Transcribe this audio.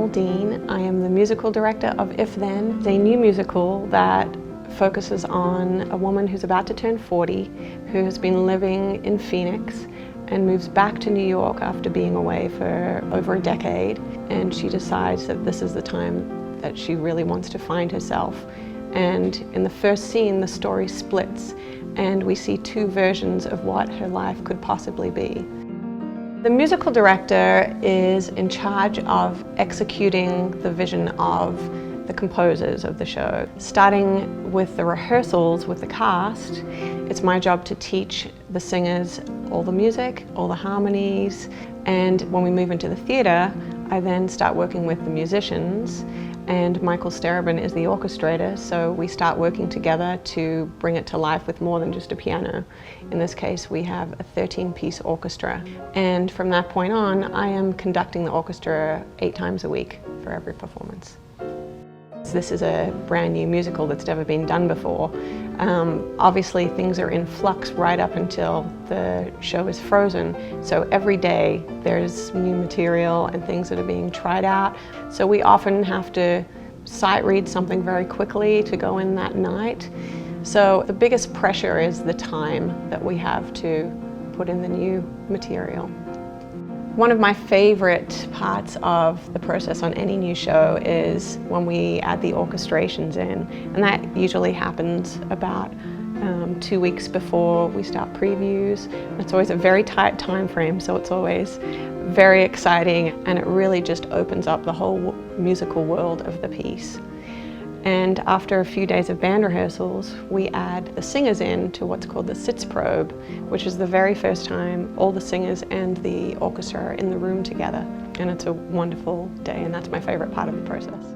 Carmel Dean. I am the musical director of If Then, a new musical that focuses on a woman who's about to turn 40, who has been living in Phoenix and moves back to New York after being away for over a decade. And she decides that this is the time that she really wants to find herself. And in the first scene, the story splits, and we see two versions of what her life could possibly be. The musical director is in charge of executing the vision of the composers of the show. Starting with the rehearsals with the cast, it's my job to teach the singers all the music, all the harmonies, and when we move into the theatre, I then start working with the musicians, and Michael Starobin is the orchestrator, so we start working together to bring it to life with more than just a piano. In this case, we have a 13-piece orchestra, and from that point on, I am conducting the orchestra 8 times a week for every performance. This is a brand new musical that's never been done before. Obviously things are in flux right up until the show is frozen, so every day there's new material and things that are being tried out. So we often have to sight read something very quickly to go in that night. So the biggest pressure is the time that we have to put in the new material. One of my favorite parts of the process on any new show is when we add the orchestrations in, and that usually happens about 2 weeks before we start previews. It's always a very tight time frame, so it's always very exciting, and it really just opens up the whole musical world of the piece. And after a few days of band rehearsals, we add the singers in to what's called the Sitzprobe, which is the very first time all the singers and the orchestra are in the room together. And it's a wonderful day, and that's my favorite part of the process.